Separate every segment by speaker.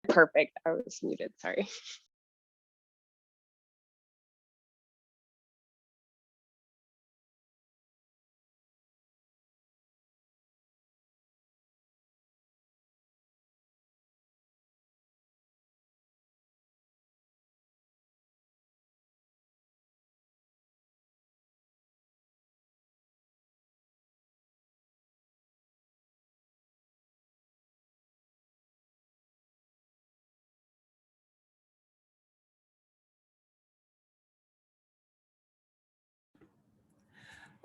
Speaker 1: Perfect. I was muted, sorry.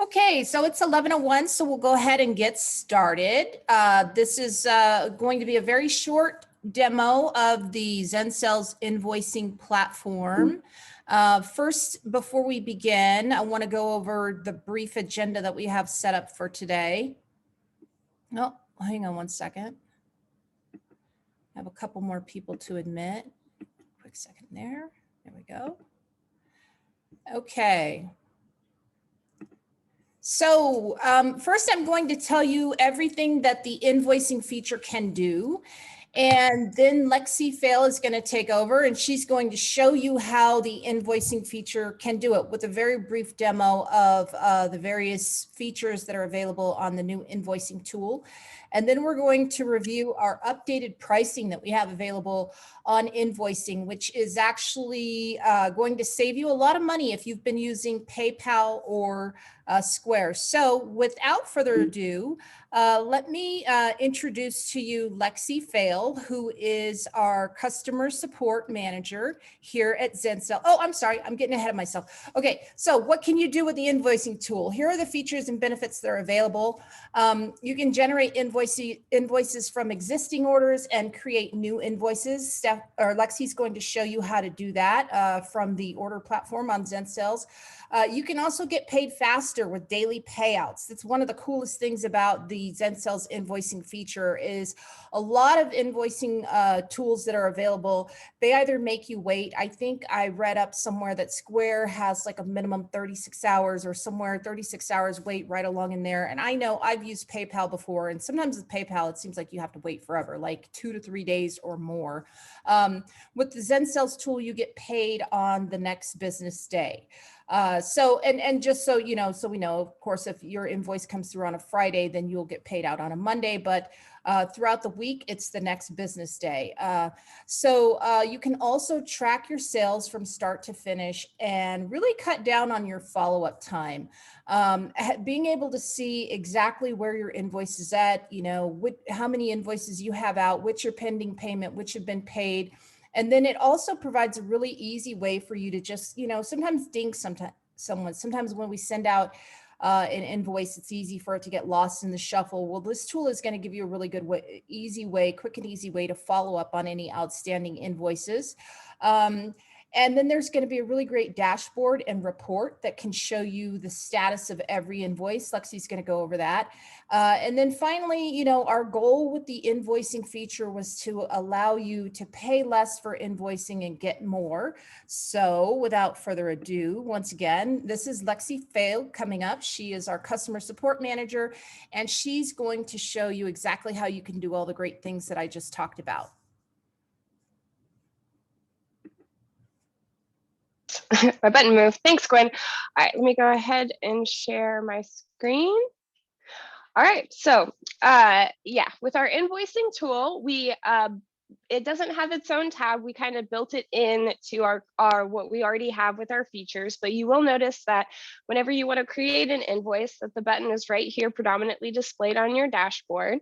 Speaker 2: Okay, so it's 11:01, so we'll go ahead and get started. This is going to be a very short demo of the ZenCell's invoicing platform. First, before we begin, I want to go over the brief agenda that we have set up for today. Oh, hang on one second. I have a couple more people to admit. Quick second there. There we go. Okay. So first, I'm going to tell you everything that the invoicing feature can do. And then Lexie Faile is going to take over and she's going to show you how the invoicing feature can do it with a very brief demo of the various features that are available on the new invoicing tool. And then we're going to review our updated pricing that we have available on invoicing, which is actually going to save you a lot of money if you've been using PayPal or Square. So without further ado, let me introduce to you Lexie Faile, who is our customer support manager here at ZenCell. Oh, I'm sorry, I'm getting ahead of myself. Okay, so what can you do with the invoicing tool? Here are the features and benefits that are available. You can generate invoices from existing orders and create new invoices. Lexie's going to show you how to do that from the order platform on ZenCell's. You can also get paid faster with daily payouts. That's one of the coolest things about the ZenCell's invoicing feature is a lot of invoicing tools that are available. They either make you wait. I think I read up somewhere that Square has like a minimum 36 hours or somewhere 36 hours wait right along in there. And I know I've used PayPal before, and sometimes with PayPal, it seems like you have to wait forever, like 2 to 3 days or more. With the ZenCell's tool, you get paid on the next business day. And just so you know, so we know, of course, if your invoice comes through on a Friday, then you'll get paid out on a Monday, but throughout the week, it's the next business day. You can also track your sales from start to finish and really cut down on your follow-up time. Being able to see exactly where your invoice is at, you know, how many invoices you have out, which are pending payment, which have been paid. And then it also provides a really easy way for you to just, you know, sometimes ding someone. Sometimes when we send out an invoice, it's easy for it to get lost in the shuffle. Well, this tool is going to give you a really good quick and easy way to follow up on any outstanding invoices. And then there's going to be a really great dashboard and report that can show you the status of every invoice. Lexie's going to go over that. And then finally, you know, our goal with the invoicing feature was to allow you to pay less for invoicing and get more. So without further ado, once again, this is Lexie Faile coming up. She is our customer support manager, and she's going to show you exactly how you can do all the great things that I just talked about.
Speaker 1: My button moved. Thanks, Gwen. All right, let me go ahead and share my screen. All right, so yeah, with our invoicing tool, it doesn't have its own tab. We kind of built it in to our what we already have with our features, but you will notice that whenever you want to create an invoice, that the button is right here predominantly displayed on your dashboard.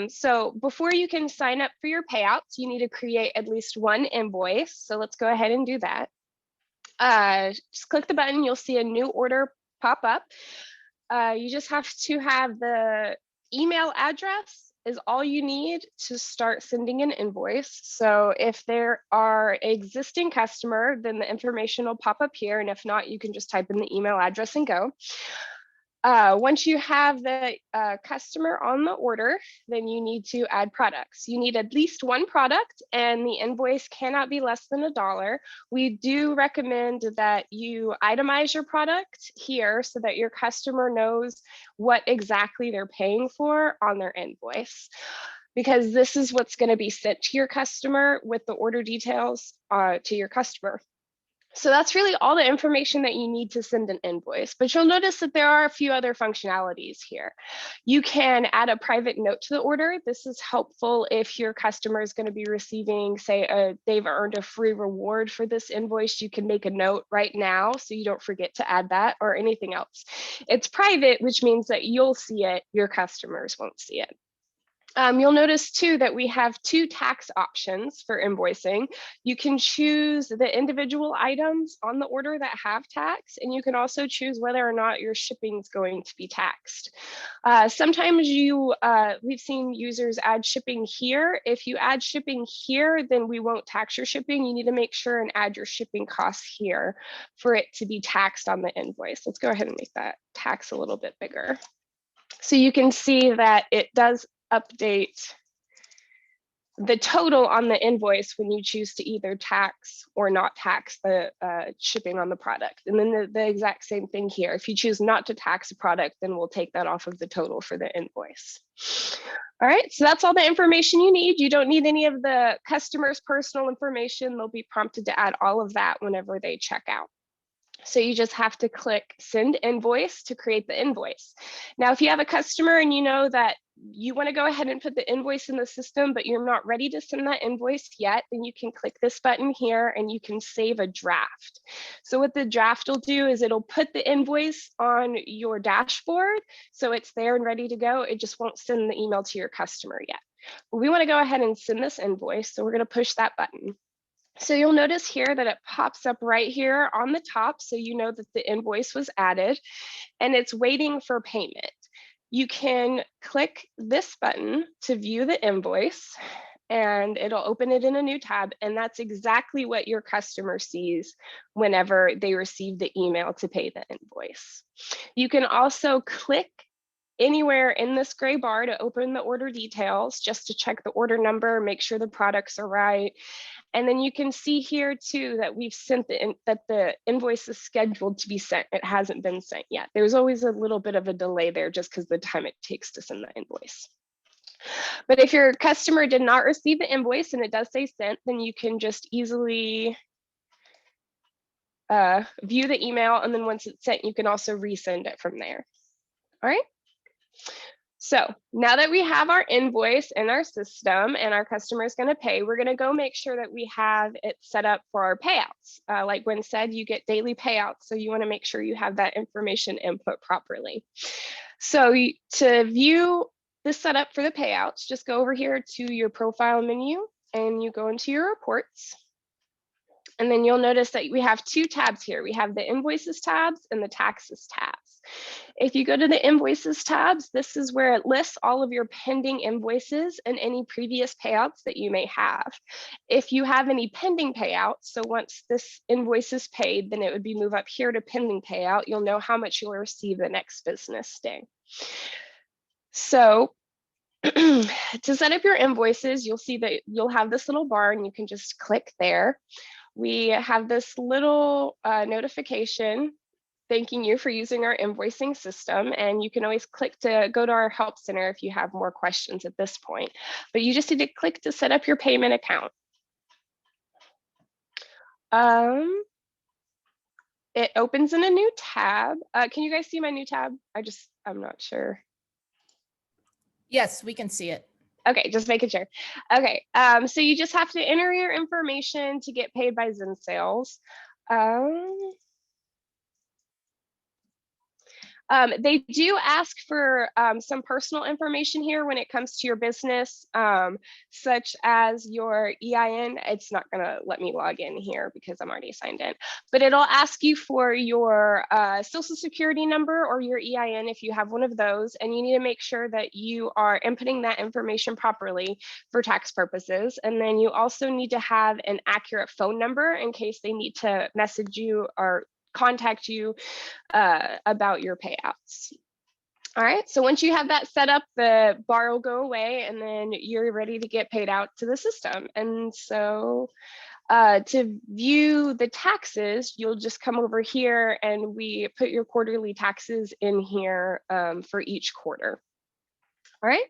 Speaker 1: So before you can sign up for your payouts, you need to create at least one invoice. So let's go ahead and do that. Just click the button, you'll see a new order pop up. You just have to have the email address is all you need to start sending an invoice. So if there are existing customer, then the information will pop up here. And if not, you can just type in the email address and go. Once you have the customer on the order, then you need to add products. You need at least one product, and the invoice cannot be less than $1. We do recommend that you itemize your product here so that your customer knows what exactly they're paying for on their invoice. because this is what's going to be sent to your customer with the order details to your customer. So that's really all the information that you need to send an invoice, but you'll notice that there are a few other functionalities here. You can add a private note to the order. This is helpful if your customer is going to be receiving, say, they've earned a free reward for this invoice. You can make a note right now so you don't forget to add that or anything else. It's private, which means that you'll see it, your customers won't see it. You'll notice too that we have 2 tax options for invoicing. You can choose the individual items on the order that have tax, and you can also choose whether or not your shipping is going to be taxed. Sometimes we've seen users add shipping here. If you add shipping here, then we won't tax your shipping. You need to make sure and add your shipping costs here for it to be taxed on the invoice. Let's go ahead and make that tax a little bit bigger. So you can see that it does update the total on the invoice when you choose to either tax or not tax the shipping on the product. And then the exact same thing here. If you choose not to tax a product, then we'll take that off of the total for the invoice. All right, so that's all the information you need. You don't need any of the customer's personal information. They'll be prompted to add all of that whenever they check out. So you just have to click send invoice to create the invoice. Now, if you have a customer and you know that you want to go ahead and put the invoice in the system, but you're not ready to send that invoice yet, then you can click this button here and you can save a draft. So what the draft will do is it'll put the invoice on your dashboard. So it's there and ready to go. It just won't send the email to your customer yet. But we want to go ahead and send this invoice. So we're going to push that button. So you'll notice here that it pops up right here on the top, so you know that the invoice was added and it's waiting for payment. You can click this button to view the invoice and it'll open it in a new tab, and that's exactly what your customer sees whenever they receive the email to pay the invoice. You can also click anywhere in this gray bar to open the order details just to check the order number, make sure the products are right. And then you can see here too that we've sent that the invoice is scheduled to be sent. It hasn't been sent yet. There's always a little bit of a delay there just because the time it takes to send the invoice. But if your customer did not receive the invoice and it does say sent, then you can just easily view the email, and then once it's sent, you can also resend it from there. All right. So now that we have our invoice in our system and our customer is going to pay, we're going to go make sure that we have it set up for our payouts. Like Gwen said, you get daily payouts, so you want to make sure you have that information input properly. So to view the setup for the payouts, just go over here to your profile menu and you go into your reports. And then you'll notice that we have 2 tabs here. We have the invoices tabs and the taxes tabs. If you go to the invoices tabs, this is where it lists all of your pending invoices and any previous payouts that you may have. If you have any pending payouts, so once this invoice is paid, then it would be move up here to pending payout. You'll know how much you'll receive the next business day. So to set up your invoices, you'll see that you'll have this little bar and you can just click there. We have this little notification thanking you for using our invoicing system, and you can always click to go to our help center if you have more questions at this point. But you just need to click to set up your payment account. It opens in a new tab. Can you guys see my new tab? I'm not sure.
Speaker 2: Yes, we can see it.
Speaker 1: Okay, just making sure. Okay, so you just have to enter your information to get paid by Zen Sales. They do ask for some personal information here when it comes to your business, such as your EIN. It's not going to let me log in here because I'm already signed in, but it'll ask you for your social security number or your EIN if you have one of those, and you need to make sure that you are inputting that information properly for tax purposes. And then you also need to have an accurate phone number in case they need to message you or contact you about your payouts. All right, so once you have that set up, the bar will go away and then you're ready to get paid out to the system. And so to view the taxes, you'll just come over here and we put your quarterly taxes in here for each quarter. All right.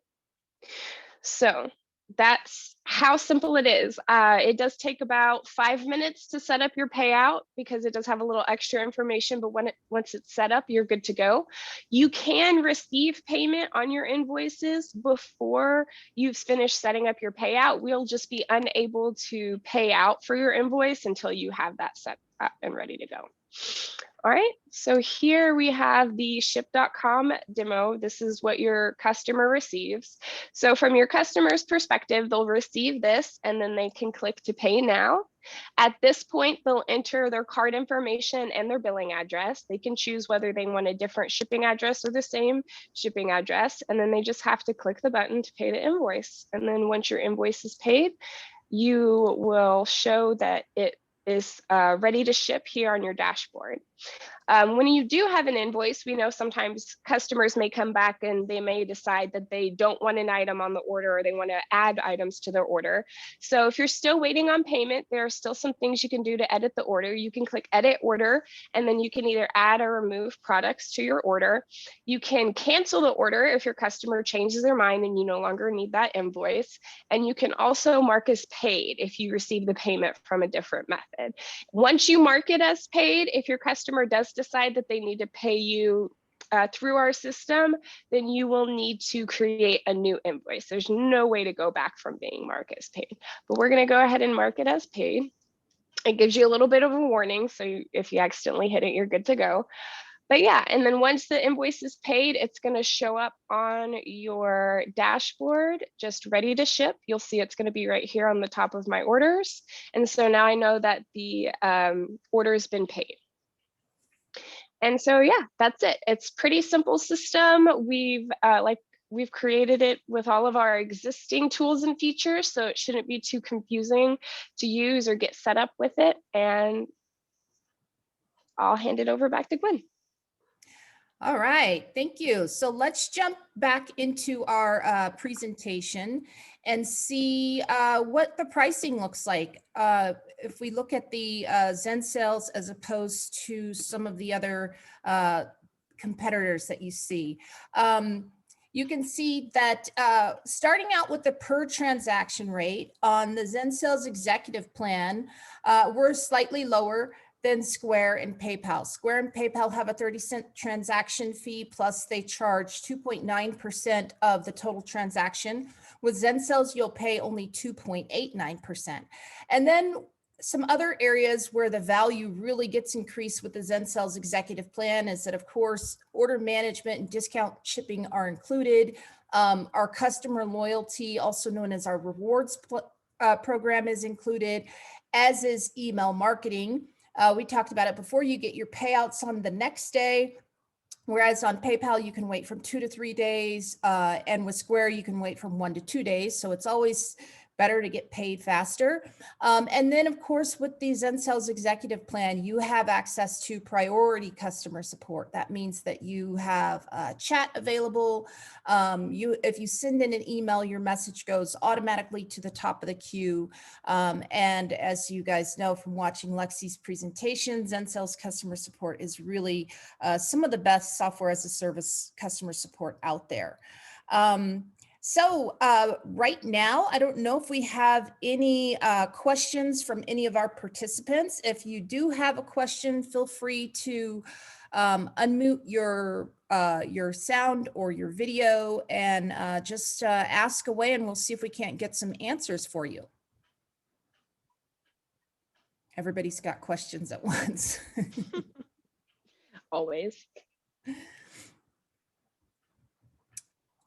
Speaker 1: So that's how simple it is. It does take about 5 minutes to set up your payout because it does have a little extra information, but once it's set up, you're good to go. You can receive payment on your invoices before you've finished setting up your payout. We'll just be unable to pay out for your invoice until you have that set up and ready to go. All right, so here we have the ship.com demo. This is what your customer receives. So from your customer's perspective, they'll receive this and then they can click to pay now. At this point, they'll enter their card information and their billing address. They can choose whether they want a different shipping address or the same shipping address. And then they just have to click the button to pay the invoice. And then once your invoice is paid, you will show that it is ready to ship here on your dashboard. When you do have an invoice, we know sometimes customers may come back and they may decide that they don't want an item on the order or they want to add items to their order. So if you're still waiting on payment, there are still some things you can do to edit the order. You can click edit order, and then you can either add or remove products to your order. You can cancel the order if your customer changes their mind and you no longer need that invoice. And you can also mark as paid if you receive the payment from a different method. Once you mark it as paid, if your customer does decide that they need to pay you through our system, then you will need to create a new invoice. There's no way to go back from being marked as paid, but we're going to go ahead and mark it as paid. It gives you a little bit of a warning, so if you accidentally hit it, you're good to go. But yeah, and then once the invoice is paid, it's going to show up on your dashboard, just ready to ship. You'll see it's going to be right here on the top of my orders. And so now I know that the order has been paid. And so, yeah, that's it. It's pretty simple system. We've created it with all of our existing tools and features, so it shouldn't be too confusing to use or get set up with it. And I'll hand it over back to Gwen.
Speaker 2: All right, thank you. So let's jump back into our presentation and see what the pricing looks like. If we look at the Zen sales as opposed to some of the other competitors that you see. You can see that starting out with the per transaction rate on the Zen Sales Executive Plan, we're slightly lower than Square and PayPal. Square and PayPal have a 30-cent transaction fee, plus they charge 2.9% of the total transaction. With Zen Sales, you'll pay only 2.89%. And then some other areas where the value really gets increased with the Zen Sales Executive Plan is that, of course, order management and discount shipping are included. Our customer loyalty, also known as our rewards program, is included, as is email marketing. We talked about it before. You get your payouts on the next day, whereas on PayPal, you can wait from 2 to 3 days. And with Square, you can wait from 1 to 2 days. So it's always better to get paid faster. And then, of course, with the Zen Sales Executive Plan, you have access to priority customer support. That means that you have chat available. If you send in an email, your message goes automatically to the top of the queue. And as you guys know from watching Lexie's presentation, Zen Sales customer support is really some of the best software as a service customer support out there. So right now, I don't know if we have any questions from any of our participants. If you do have a question, feel free to unmute your sound or your video and just ask away, and we'll see if we can't get some answers for you. Everybody's got questions at once.
Speaker 1: Always.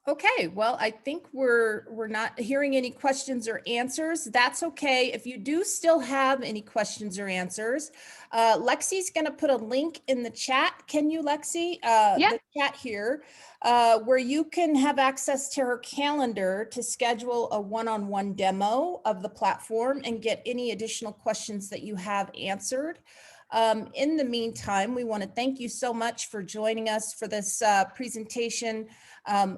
Speaker 2: Okay, well, I think we're not hearing any questions or answers. That's okay. If you do still have any questions or answers, Lexie's going to put a link in the chat. Can you, Lexie?
Speaker 1: Yeah.
Speaker 2: The chat here, where you can have access to her calendar to schedule a one-on-one demo of the platform and get any additional questions that you have answered. In the meantime, we want to thank you so much for joining us for this presentation.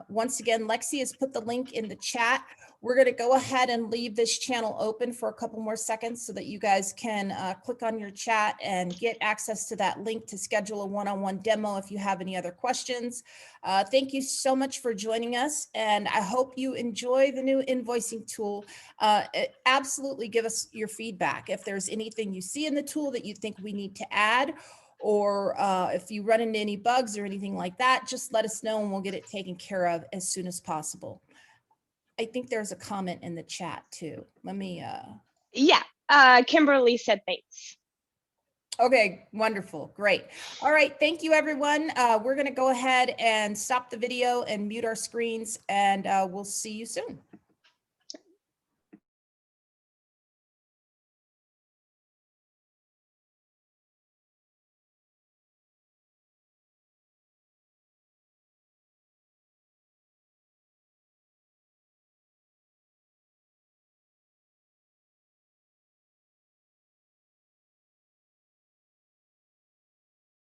Speaker 2: Once again, Lexie has put the link in the chat We're going to go ahead and leave this channel open for a couple more seconds so that you guys can click on your chat and get access to that link to schedule a one-on-one demo if you have any other questions. Thank you so much for joining us, and I hope you enjoy the new invoicing tool. Absolutely give us your feedback. If there's anything you see in the tool that you think we need to add, or if you run into any bugs or anything like that, just let us know and we'll get it taken care of as soon as possible. I think there's a comment in the chat too. Let me.
Speaker 1: Yeah, Kimberly said thanks.
Speaker 2: Okay, wonderful, great. All right, thank you everyone. We're gonna go ahead and stop the video and mute our screens, and we'll see you soon.